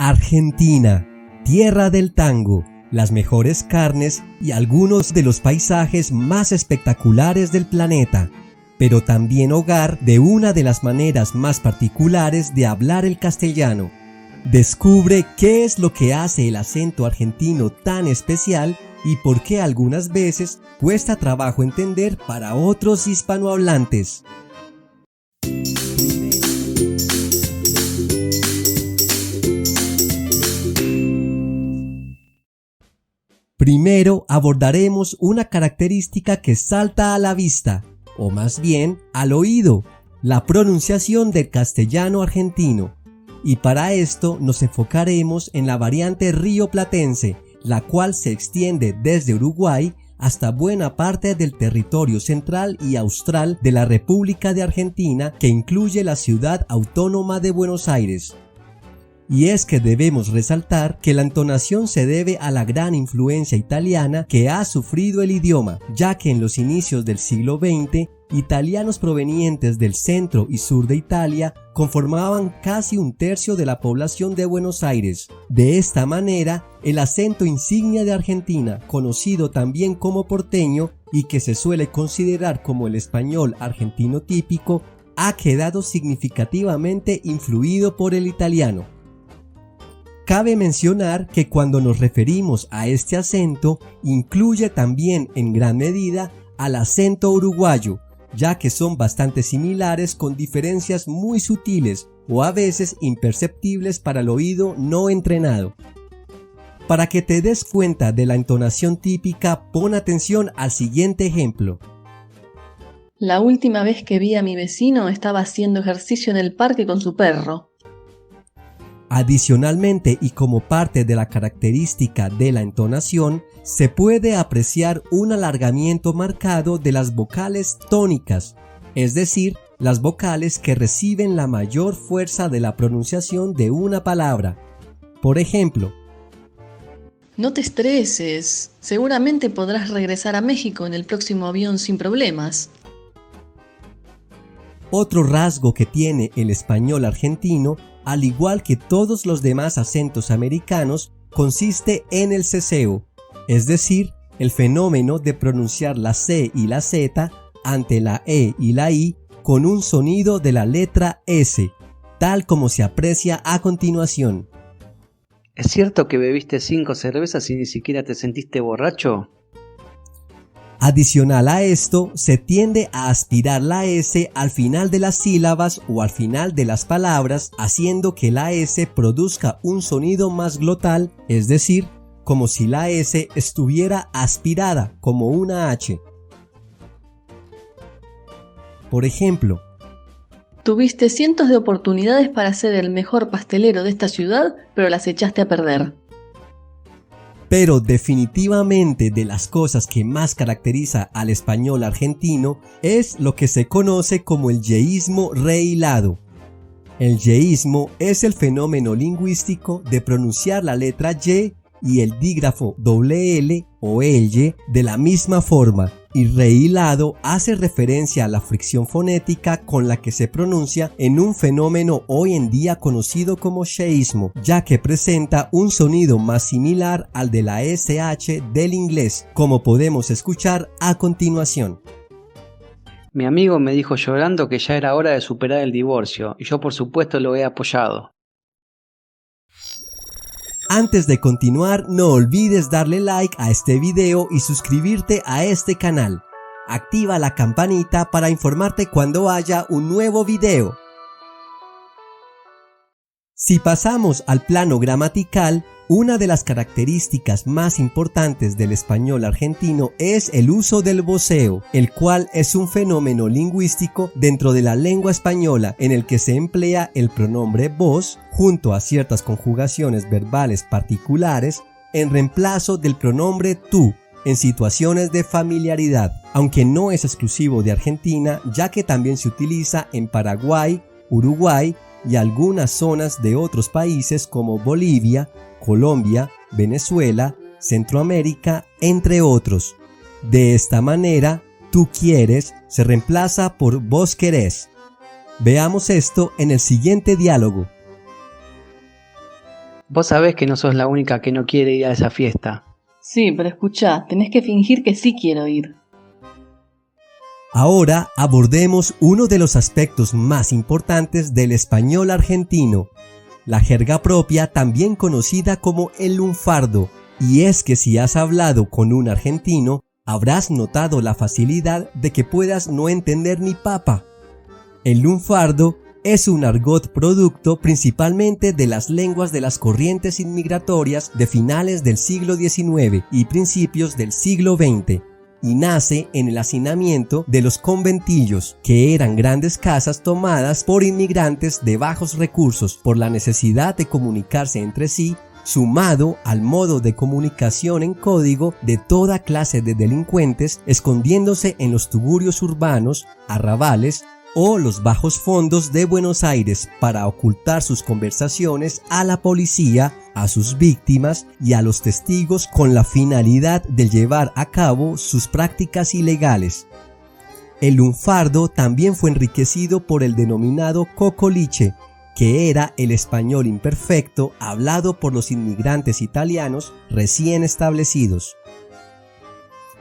Argentina, tierra del tango, las mejores carnes y algunos de los paisajes más espectaculares del planeta, pero también hogar de una de las maneras más particulares de hablar el castellano. Descubre qué es lo que hace el acento argentino tan especial y por qué algunas veces cuesta trabajo entender para otros hispanohablantes. Primero abordaremos una característica que salta a la vista, o más bien al oído, la pronunciación del castellano argentino. Y para esto nos enfocaremos en la variante rioplatense, la cual se extiende desde Uruguay hasta buena parte del territorio central y austral de la República de Argentina, que incluye la ciudad autónoma de Buenos Aires. Y es que debemos resaltar que la entonación se debe a la gran influencia italiana que ha sufrido el idioma, ya que en los inicios del siglo XX, italianos provenientes del centro y sur de Italia conformaban casi un tercio de la población de Buenos Aires. De esta manera, el acento insignia de Argentina, conocido también como porteño y que se suele considerar como el español argentino típico, ha quedado significativamente influido por el italiano. Cabe mencionar que cuando nos referimos a este acento, incluye también en gran medida al acento uruguayo, ya que son bastante similares con diferencias muy sutiles o a veces imperceptibles para el oído no entrenado. Para que te des cuenta de la entonación típica, pon atención al siguiente ejemplo. La última vez que vi a mi vecino estaba haciendo ejercicio en el parque con su perro. Adicionalmente, y como parte de la característica de la entonación, se puede apreciar un alargamiento marcado de las vocales tónicas, es decir, las vocales que reciben la mayor fuerza de la pronunciación de una palabra. Por ejemplo, no te estreses, seguramente podrás regresar a México en el próximo avión sin problemas. Otro rasgo que tiene el español argentino, al igual que todos los demás acentos americanos, consiste en el ceseo, es decir, el fenómeno de pronunciar la C y la Z ante la E y la I con un sonido de la letra S, tal como se aprecia a continuación. ¿Es cierto que bebiste 5 cervezas y ni siquiera te sentiste borracho? Adicional a esto, se tiende a aspirar la S al final de las sílabas o al final de las palabras, haciendo que la S produzca un sonido más glotal, es decir, como si la S estuviera aspirada como una H. Por ejemplo, tuviste cientos de oportunidades para ser el mejor pastelero de esta ciudad, pero las echaste a perder. Pero definitivamente de las cosas que más caracteriza al español argentino es lo que se conoce como el yeísmo rehilado. El yeísmo es el fenómeno lingüístico de pronunciar la letra Y el dígrafo L o L de la misma forma, y rehilado hace referencia a la fricción fonética con la que se pronuncia en un fenómeno hoy en día conocido como sheísmo, ya que presenta un sonido más similar al de la SH del inglés, como podemos escuchar a continuación. Mi amigo me dijo llorando que ya era hora de superar el divorcio, y yo por supuesto lo he apoyado. Antes de continuar, no olvides darle like a este video y suscribirte a este canal. Activa la campanita para informarte cuando haya un nuevo video. Si pasamos al plano gramatical, una de las características más importantes del español argentino es el uso del voseo, el cual es un fenómeno lingüístico dentro de la lengua española en el que se emplea el pronombre vos junto a ciertas conjugaciones verbales particulares en reemplazo del pronombre tú en situaciones de familiaridad, aunque no es exclusivo de Argentina, ya que también se utiliza en Paraguay, Uruguay y algunas zonas de otros países como Bolivia, Colombia, Venezuela, Centroamérica, entre otros. De esta manera, tú quieres se reemplaza por vos querés. Veamos esto en el siguiente diálogo. Vos sabés que no sos la única que no quiere ir a esa fiesta. Sí, pero escuchá, tenés que fingir que sí quiero ir. Ahora abordemos uno de los aspectos más importantes del español argentino, la jerga propia, también conocida como el lunfardo. Y es que si has hablado con un argentino, habrás notado la facilidad de que puedas no entender ni papa. El lunfardo es un argot producto principalmente de las lenguas de las corrientes inmigratorias de finales del siglo XIX y principios del siglo XX, y nace en el hacinamiento de los conventillos, que eran grandes casas tomadas por inmigrantes de bajos recursos por la necesidad de comunicarse entre sí, sumado al modo de comunicación en código de toda clase de delincuentes escondiéndose en los tugurios urbanos, arrabales o los bajos fondos de Buenos Aires para ocultar sus conversaciones a la policía, a sus víctimas y a los testigos con la finalidad de llevar a cabo sus prácticas ilegales. El lunfardo también fue enriquecido por el denominado cocoliche, que era el español imperfecto hablado por los inmigrantes italianos recién establecidos.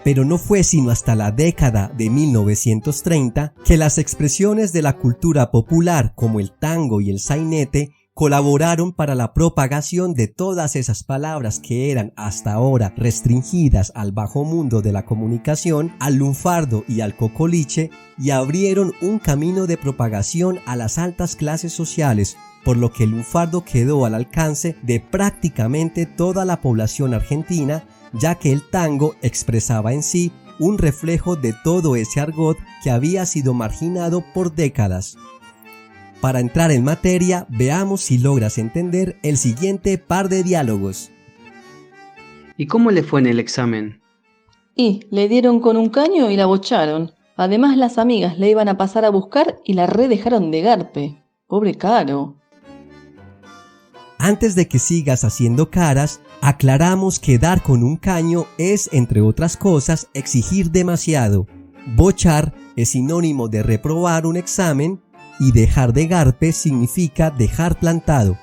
Pero no fue sino hasta la década de 1930 que las expresiones de la cultura popular como el tango y el sainete colaboraron para la propagación de todas esas palabras que eran hasta ahora restringidas al bajo mundo de la comunicación, al lunfardo y al cocoliche, y abrieron un camino de propagación a las altas clases sociales, por lo que el lunfardo quedó al alcance de prácticamente toda la población argentina, ya que el tango expresaba en sí un reflejo de todo ese argot que había sido marginado por décadas. Para entrar en materia, veamos si logras entender el siguiente par de diálogos. ¿Y cómo le fue en el examen? Y le dieron con un caño y la bocharon. Además, las amigas le iban a pasar a buscar y la dejaron de garpe. Pobre Caro. Antes de que sigas haciendo caras, aclaramos que dar con un caño es, entre otras cosas, exigir demasiado. Bochar es sinónimo de reprobar un examen y dejar de garpe significa dejar plantado.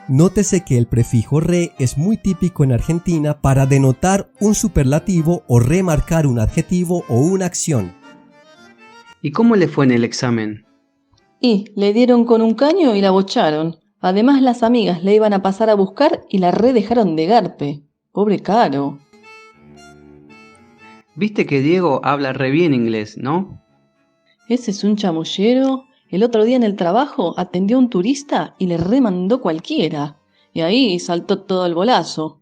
Nótese que el prefijo re es muy típico en Argentina para denotar un superlativo o remarcar un adjetivo o una acción. ¿Y cómo le fue en el examen? Y le dieron con un caño y la bocharon. Además, las amigas le iban a pasar a buscar y la dejaron de garpe. Pobre Caro. Viste que Diego habla re bien inglés, ¿no? Ese es un chamullero. El otro día en el trabajo atendió a un turista y le remandó cualquiera. Y ahí saltó todo el bolazo.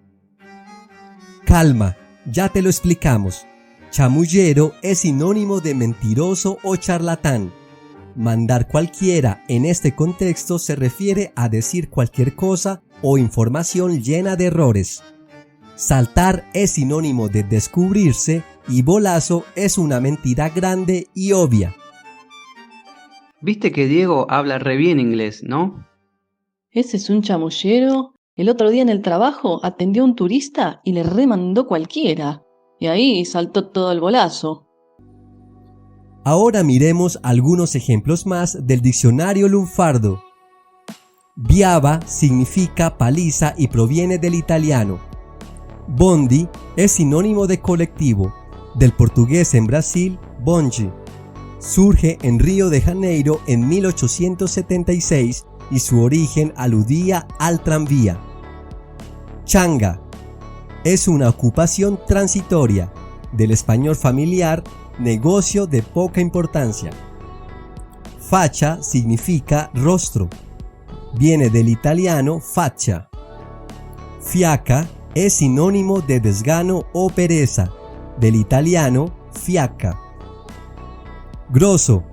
Calma, ya te lo explicamos. Chamullero es sinónimo de mentiroso o charlatán. Mandar cualquiera en este contexto se refiere a decir cualquier cosa o información llena de errores. Saltar es sinónimo de descubrirse y bolazo es una mentira grande y obvia. Viste que Diego habla re bien inglés, ¿no? Ese es un chamullero. El otro día en el trabajo atendió a un turista y le remandó cualquiera. Y ahí saltó todo el bolazo. Ahora miremos algunos ejemplos más del diccionario lunfardo. Biava significa paliza y proviene del italiano. Bondi es sinónimo de colectivo, del portugués en Brasil, bonde. Surge en Río de Janeiro en 1876 y su origen aludía al tranvía. Changa es una ocupación transitoria, del español familiar, negocio de poca importancia. Facha significa rostro, viene del italiano faccia. Fiaca es sinónimo de desgano o pereza, del italiano fiacca. Grosso,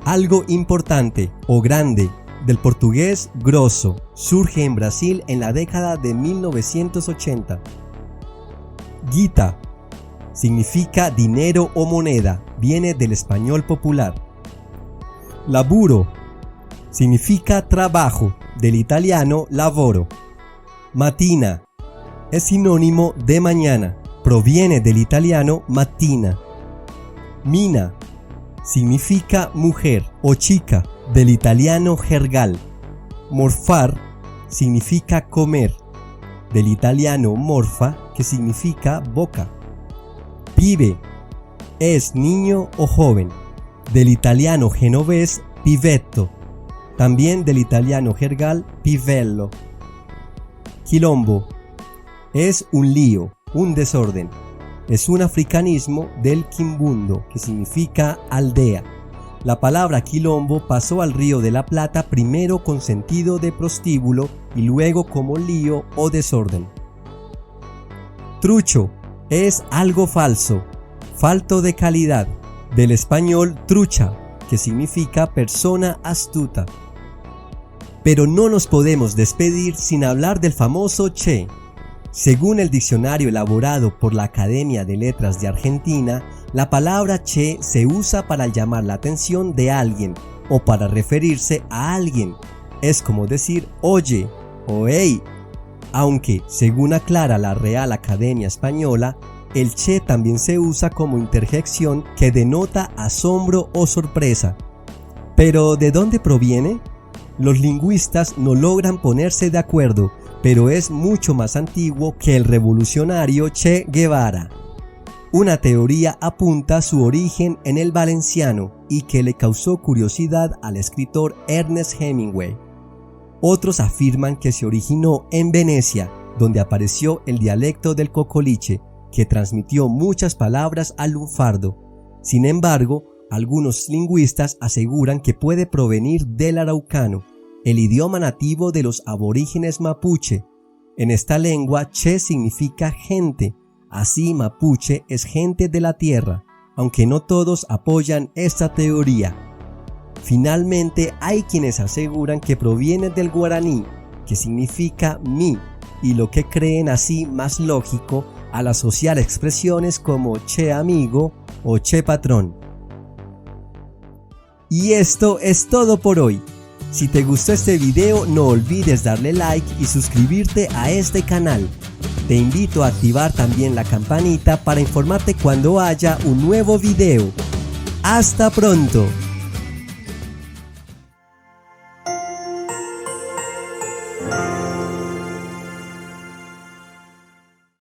algo importante o grande, del portugués grosso, surge en Brasil en la década de 1980. Guita significa dinero o moneda, viene del español popular. Laburo significa trabajo, del italiano lavoro. Mattina es sinónimo de mañana, proviene del italiano mattina. Mina significa mujer o chica, del italiano jergal. Morfar significa comer, del italiano morfa, que significa boca. Pibe es niño o joven, del italiano genovés pivetto, también del italiano jergal pivello. Quilombo es un lío, un desorden. Es un africanismo del quimbundo, que significa aldea. La palabra quilombo pasó al Río de la Plata primero con sentido de prostíbulo y luego como lío o desorden. Trucho es algo falso, falto de calidad, del español trucha, que significa persona astuta. Pero no nos podemos despedir sin hablar del famoso che. Según el diccionario elaborado por la Academia de Letras de Argentina, la palabra che se usa para llamar la atención de alguien o para referirse a alguien. Es como decir oye o hey. Aunque, según aclara la Real Academia Española, el che también se usa como interjección que denota asombro o sorpresa. ¿Pero de dónde proviene? Los lingüistas no logran ponerse de acuerdo, pero es mucho más antiguo que el revolucionario Che Guevara. Una teoría apunta su origen en el valenciano y que le causó curiosidad al escritor Ernest Hemingway. Otros afirman que se originó en Venecia, donde apareció el dialecto del cocoliche, que transmitió muchas palabras al lunfardo. Sin embargo, algunos lingüistas aseguran que puede provenir del araucano, el idioma nativo de los aborígenes mapuche. En esta lengua, che significa gente, así mapuche es gente de la tierra, aunque no todos apoyan esta teoría. Finalmente, hay quienes aseguran que proviene del guaraní, que significa mí, y lo que creen así más lógico al asociar expresiones como che amigo o che patrón. Y esto es todo por hoy. Si te gustó este video, no olvides darle like y suscribirte a este canal. Te invito a activar también la campanita para informarte cuando haya un nuevo video. ¡Hasta pronto!